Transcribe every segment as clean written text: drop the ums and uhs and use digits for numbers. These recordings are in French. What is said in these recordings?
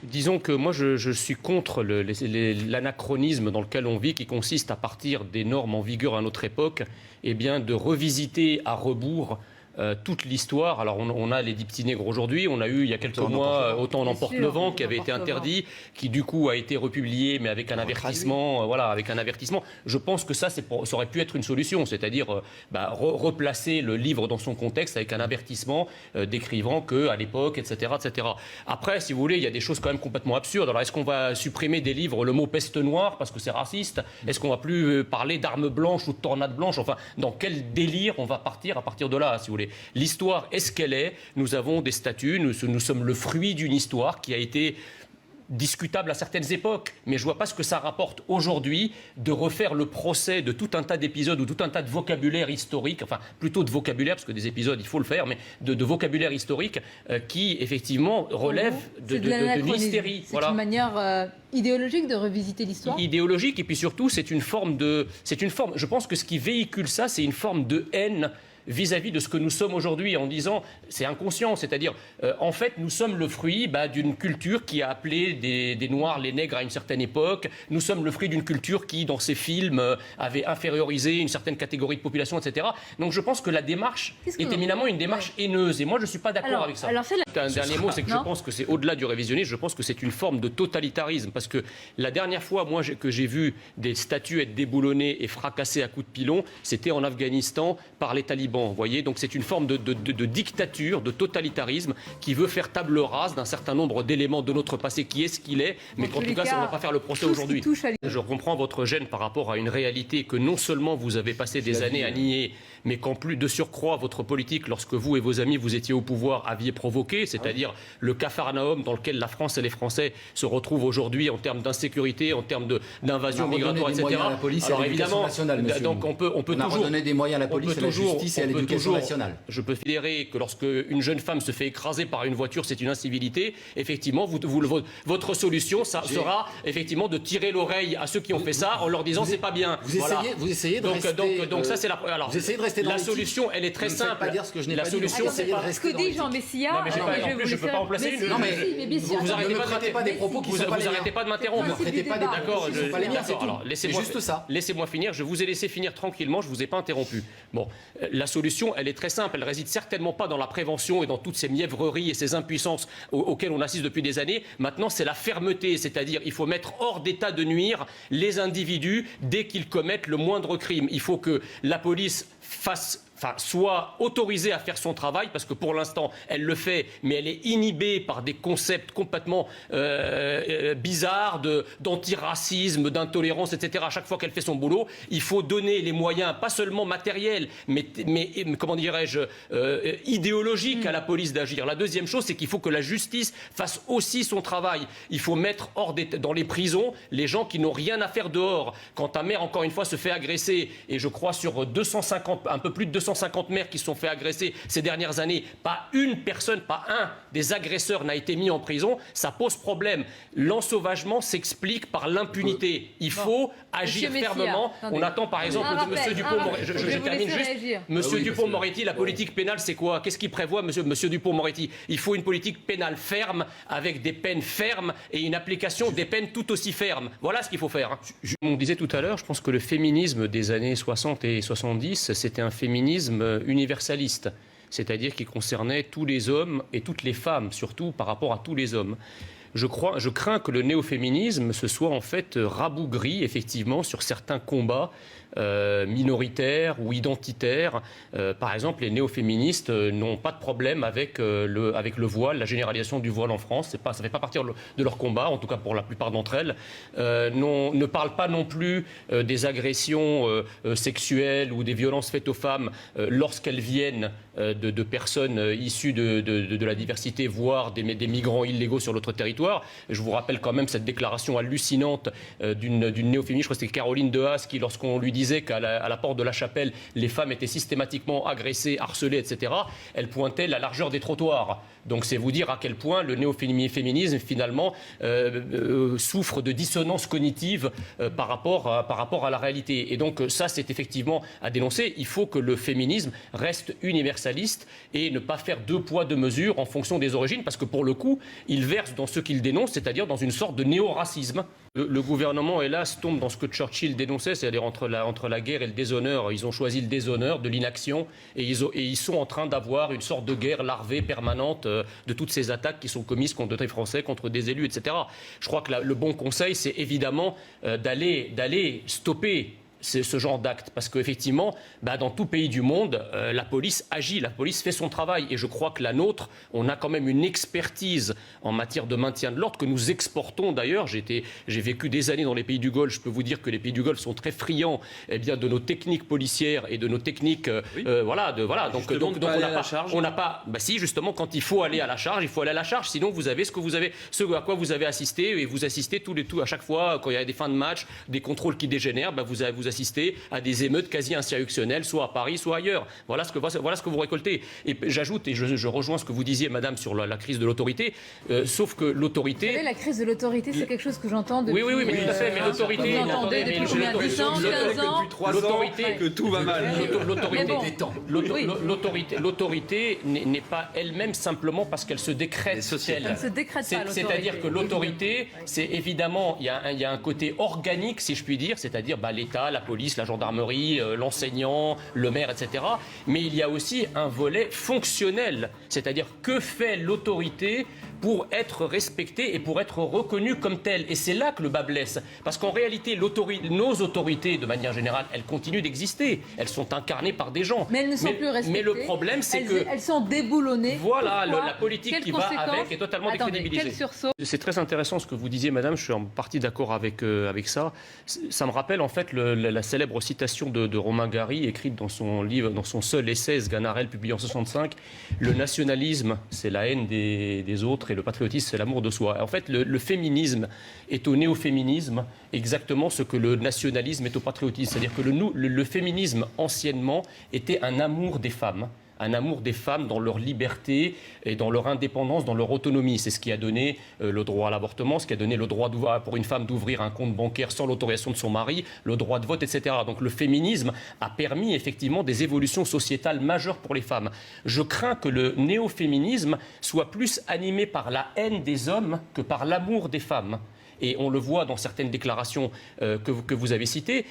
Disons que moi, je suis contre l'anachronisme dans lequel on vit, qui consiste à partir des normes en vigueur à notre époque, eh bien, de revisiter à rebours toute l'histoire. Alors on a les dix petits nègres aujourd'hui, on a eu il y a quelques mois Autant on emporte le vent qui avait été interdit, qui du coup a été republié mais avec un avertissement, voilà, avec un avertissement. Je pense que ça aurait pu être une solution, c'est-à-dire replacer le livre dans son contexte avec un avertissement décrivant que à l'époque, etc., etc. Après, si vous voulez, il y a des choses quand même complètement absurdes. Alors est-ce qu'on va supprimer des livres le mot peste noire parce que c'est raciste? Est-ce qu'on va plus parler d'armes blanches ou de tornades blanches? Enfin, dans quel délire on va partir à partir de là, si vous voulez? L'histoire est ce qu'elle est. Nous avons des statuts, nous sommes le fruit d'une histoire qui a été discutable à certaines époques, mais je ne vois pas ce que ça rapporte aujourd'hui de refaire le procès de tout un tas d'épisodes ou tout un tas de vocabulaire historique, enfin plutôt de vocabulaire, parce que des épisodes il faut le faire, mais de vocabulaire historique qui effectivement relève de hystérie. C'est une manière idéologique de revisiter l'histoire. Idéologique, et puis surtout c'est une forme, je pense que ce qui véhicule ça, c'est une forme de haine vis-à-vis de ce que nous sommes aujourd'hui, en disant, c'est inconscient, c'est-à-dire, en fait, nous sommes le fruit d'une culture qui a appelé des Noirs les nègres à une certaine époque, nous sommes le fruit d'une culture qui, dans ses films, avait infériorisé une certaine catégorie de population, etc. Donc je pense que la démarche est éminemment une démarche haineuse, et moi je ne suis pas d'accord avec ça. Un dernier mot, c'est que je pense que c'est au-delà du révisionnisme, je pense que c'est une forme de totalitarisme, parce que la dernière fois, moi, que j'ai vu des statues être déboulonnées et fracassées à coups de pilon, c'était en Afghanistan par les talibans. Vous voyez, donc c'est une forme de dictature, de totalitarisme qui veut faire table rase d'un certain nombre d'éléments de notre passé qui est ce qu'il est, mais qu'en tout cas, ça ne va pas faire le procès aujourd'hui. Je comprends votre gêne par rapport à une réalité que non seulement vous avez passé des années à nier, mais qu'en plus de surcroît, votre politique, lorsque vous et vos amis, vous étiez au pouvoir, aviez provoqué, c'est-à-dire le capharnaüm dans lequel la France et les Français se retrouvent aujourd'hui en termes d'insécurité, en termes d'invasion migratoire, etc. Alors évidemment, donc on peut toujours donner des moyens à la police, à la justice et à l'éducation nationale. Je peux considérer que lorsque une jeune femme se fait écraser par une voiture, c'est une incivilité. Effectivement, votre solution, ça sera effectivement de tirer l'oreille à ceux qui ont fait ça en leur disant c'est pas bien. Vous essayez de rester. Donc ça c'est la. Alors, vous essayez de rester dans la solution, elle est très simple. Pas dire ce que je n'ai la pas solution, c'est pas ce que dit Jean Messia. Je peux pas en placer une. Non mais vous arrêtez pas des propos qui sont pas les miens. Vous arrêtez pas de m'interrompre. Ne traitez pas des propos qui sont pas les miens. C'est juste ça. Laissez-moi finir. Je vous ai laissé finir tranquillement. Je vous ai pas interrompu. Bon, la solution, elle est très simple. Elle réside certainement pas dans la prévention et dans toutes ces mièvreries et ces impuissances auxquelles on assiste depuis des années. Maintenant, c'est la fermeté, c'est-à-dire il faut mettre hors d'état de nuire les individus dès qu'ils commettent le moindre crime. Il faut que la police soit autorisée à faire son travail, parce que pour l'instant, elle le fait, mais elle est inhibée par des concepts complètement bizarres d'antiracisme, d'intolérance, etc. À chaque fois qu'elle fait son boulot, il faut donner les moyens, pas seulement matériels, mais comment dirais-je, idéologiques à la police d'agir. La deuxième chose, c'est qu'il faut que la justice fasse aussi son travail. Il faut mettre dans les prisons les gens qui n'ont rien à faire dehors. Quand un maire, encore une fois, se fait agresser, et je crois sur 250, un peu plus de 250 maires qui se sont fait agresser ces dernières années, pas une personne, pas un des agresseurs n'a été mis en prison, ça pose problème. L'ensauvagement s'explique par l'impunité. Il faut agir fermement. On attend par exemple de M. Dupond-Moretti. Je termine juste. M. Dupond-Moretti, la politique pénale, c'est quoi? Qu'est-ce qu'il prévoit, M. Dupond-Moretti? Il faut une politique pénale ferme, avec des peines fermes et une application des peines tout aussi fermes. Voilà ce qu'il faut faire. On disait tout à l'heure, je pense que le féminisme des années 60 et 70, c'était un féminisme universaliste, c'est-à-dire qui concernait tous les hommes et toutes les femmes, surtout par rapport à tous les hommes. Je crains que le néo-féminisme se soit en fait rabougri effectivement sur certains combats minoritaires ou identitaires. Par exemple, les néo-féministes n'ont pas de problème avec le voile, la généralisation du voile en France. Ça ne fait pas partie de leur combat, en tout cas pour la plupart d'entre elles. Ne parlent pas non plus des agressions sexuelles ou des violences faites aux femmes lorsqu'elles viennent de personnes issues de la diversité, voire des migrants illégaux sur notre territoire. Je vous rappelle quand même cette déclaration hallucinante d'une néo-féministe, je crois que c'était Caroline Dehaze, qui, lorsqu'on lui disait qu'à la porte de la chapelle, les femmes étaient systématiquement agressées, harcelées, etc., elle pointait la largeur des trottoirs. Donc c'est vous dire à quel point le néo-féminisme, finalement, souffre de dissonance cognitive par rapport à la réalité. Et donc ça, c'est effectivement à dénoncer. Il faut que le féminisme reste universaliste et ne pas faire deux poids, deux mesures en fonction des origines, parce que pour le coup, il verse dans ce qu'il qu'il dénonce, c'est-à-dire dans une sorte de néo-racisme. Le gouvernement, hélas, tombe dans ce que Churchill dénonçait, c'est-à-dire entre la guerre et le déshonneur. Ils ont choisi le déshonneur, de l'inaction, et ils sont en train d'avoir une sorte de guerre larvée permanente de toutes ces attaques qui sont commises contre des Français, contre des élus, etc. Je crois que le bon conseil, c'est évidemment d'aller stopper ce genre d'actes. Parce qu'effectivement, dans tout pays du monde, la police agit, la police fait son travail. Et je crois que la nôtre, on a quand même une expertise en matière de maintien de l'ordre que nous exportons d'ailleurs. J'ai vécu des années dans les pays du Golfe. Je peux vous dire que les pays du Golfe sont très friands de nos techniques policières et de nos techniques... Donc on n'a pas... si, justement, quand il faut aller à la charge, il faut aller à la charge. Sinon, vous avez ce à quoi vous avez assisté. Et vous assistez à chaque fois, quand il y a des fins de match, des contrôles qui dégénèrent, vous assistez à des émeutes quasi insurrectionnelles, soit à Paris, soit ailleurs. Voilà ce que vous récoltez. Et j'ajoute, et je rejoins ce que vous disiez, madame, sur la crise de l'autorité, sauf que l'autorité... Vous savez, la crise de l'autorité, c'est quelque chose que j'entends depuis... Oui, mais tout à fait, mais l'autorité... Vous entendez depuis combien de 10 ans, 15 ans depuis 3 ans que tout va mal. L'autorité n'est pas elle-même simplement parce qu'elle se décrète telle. Elle ne se décrète pas, l'autorité. C'est-à-dire que l'autorité, c'est évidemment, il y a un côté organique, si je puis dire, c'est-à-dire l'État, la police, la gendarmerie, l'enseignant, le maire, etc. Mais il y a aussi un volet fonctionnel, c'est-à-dire que fait l'autorité pour être respectée et pour être reconnue comme telle. Et c'est là que le bas blesse. Parce qu'en réalité, nos autorités, de manière générale, elles continuent d'exister. Elles sont incarnées par des gens. Mais elles ne sont plus respectées. Mais le problème, c'est elles sont déboulonnées. Voilà, la politique qui va avec est totalement décrédibilisée. Quel sursaut ? C'est très intéressant ce que vous disiez, madame. Je suis en partie d'accord avec ça. Ça me rappelle en fait la célèbre citation de Romain Gary, écrite dans son livre, dans son seul essai, Sganarelle, publié en 1965. Le nationalisme, c'est la haine des autres, et le patriotisme, c'est l'amour de soi. En fait, le féminisme est au néo-féminisme exactement ce que le nationalisme est au patriotisme. C'est-à-dire que le féminisme, anciennement, était un amour des femmes. Un amour des femmes dans leur liberté et dans leur indépendance, dans leur autonomie. C'est ce qui a donné le droit à l'avortement, ce qui a donné le droit pour une femme d'ouvrir un compte bancaire sans l'autorisation de son mari, le droit de vote, etc. Donc le féminisme a permis effectivement des évolutions sociétales majeures pour les femmes. Je crains que le néo-féminisme soit plus animé par la haine des hommes que par l'amour des femmes. Et on le voit dans certaines déclarations que vous avez citées.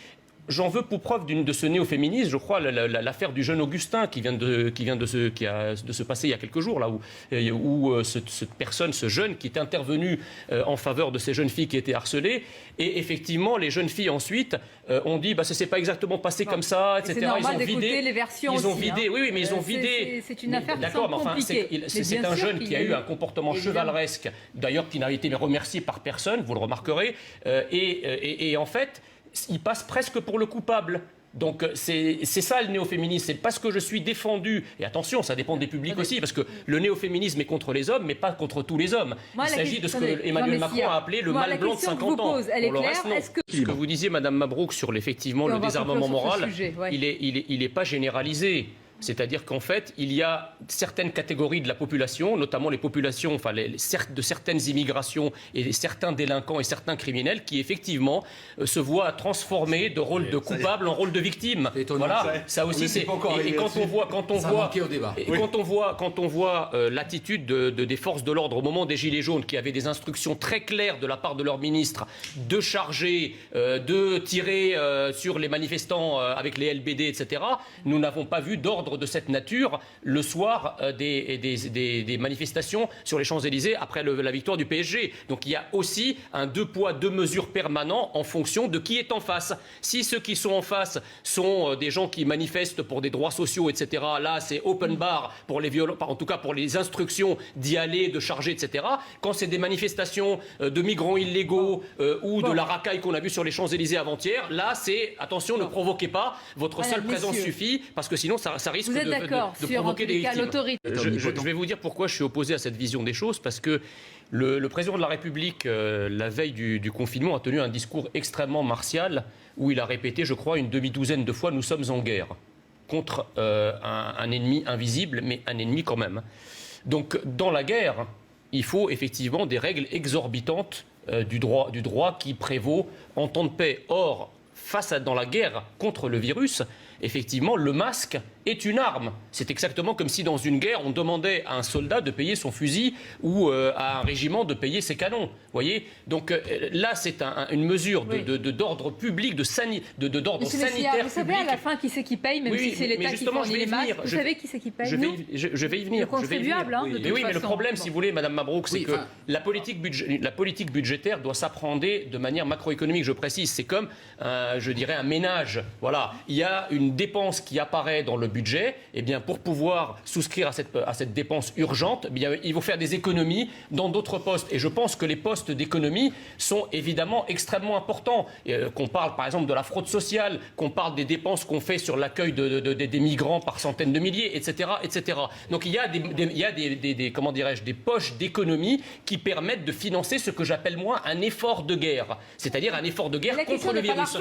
J'en veux pour preuve de ce néo-féminisme, je crois, l'affaire du jeune Augustin qui vient de se passer il y a quelques jours, là, où cette personne, ce jeune, qui est intervenu en faveur de ces jeunes filles qui étaient harcelées. Et effectivement, les jeunes filles, ensuite, ont dit ça ne s'est pas exactement passé comme ça, etc. C'est normal d'écouter les versions ils ont aussi, vidé, oui, mais ils ont vidé. C'est une affaire qui semble compliquée. C'est un jeune qui a eu un comportement chevaleresque, d'ailleurs, qui n'a été remercié par personne, vous le remarquerez. Et en fait, il passe presque pour le coupable. Donc c'est ça le néo-féminisme, c'est parce que je suis défendu, et attention, ça dépend des publics aussi, parce que le néo-féminisme est contre les hommes, mais pas contre tous les hommes. Il s'agit de ce que Emmanuel Macron a appelé le mal blanc de 50 ans. Elle est claire. Ce que vous disiez, Madame Mabrouk, sur effectivement le désarmement moral, il n'est pas généralisé. C'est-à-dire qu'en fait, il y a certaines catégories de la population, notamment les populations, de certaines immigrations et certains délinquants et certains criminels qui, effectivement, se voient transformer de rôle de coupable en rôle de victime. Voilà, ça aussi, c'est... Et quand on voit l'attitude des forces de l'ordre au moment des Gilets jaunes, qui avaient des instructions très claires de la part de leur ministre de charger, de tirer sur les manifestants avec les LBD, etc., nous n'avons pas vu d'ordre de cette nature le soir des manifestations sur les Champs-Élysées après la victoire du PSG. Donc il y a aussi un deux poids, deux mesures permanent en fonction de qui est en face. Si ceux qui sont en face sont des gens qui manifestent pour des droits sociaux, etc., là c'est open bar pour les en tout cas pour les instructions d'y aller, de charger, etc. Quand c'est des manifestations de migrants illégaux ou de la racaille qu'on a vu sur les Champs-Élysées avant-hier, là c'est attention, ne provoquez pas, votre seule présence suffit, parce que sinon ça risque vous êtes d'accord de sur, provoquer des victimes. l'autorité. Je vais vous dire pourquoi je suis opposé à cette vision des choses, parce que le président de la République, la veille du confinement, a tenu un discours extrêmement martial où il a répété, je crois, une demi-douzaine de fois « nous sommes en guerre » contre un ennemi invisible, mais un ennemi quand même. Donc dans la guerre, il faut effectivement des règles exorbitantes du droit qui prévaut en temps de paix. Or, dans la guerre contre le virus, effectivement, le masque est une arme. C'est exactement comme si dans une guerre, on demandait à un soldat de payer son fusil ou à un régiment de payer ses canons. Voyez. Donc là, c'est une mesure d'ordre public, d'ordre sanitaire. Vous savez à la fin qui c'est qui paye, même si c'est l'État qui fournit les masques. Vous savez qui c'est qui paye? Je vais y venir. Le contribuable, de toute façon. Mais le problème, si vous voulez, Madame Mabrouk, c'est que la politique budgétaire doit s'appréhender de manière macroéconomique, je précise. C'est comme, je dirais, un ménage. Voilà. Il y a une dépense qui apparaît dans le budget. Eh bien, pour pouvoir souscrire à cette dépense urgente, eh bien, il faut faire des économies dans d'autres postes. Et je pense que les postes d'économie sont évidemment extrêmement importants. Qu'on parle, par exemple, de la fraude sociale, qu'on parle des dépenses qu'on fait sur l'accueil des migrants par centaines de milliers, etc., etc. Donc, il y a comment dirais-je, des poches d'économie qui permettent de financer ce que j'appelle, moi, un effort de guerre. C'est-à-dire un effort de guerre contre le virus.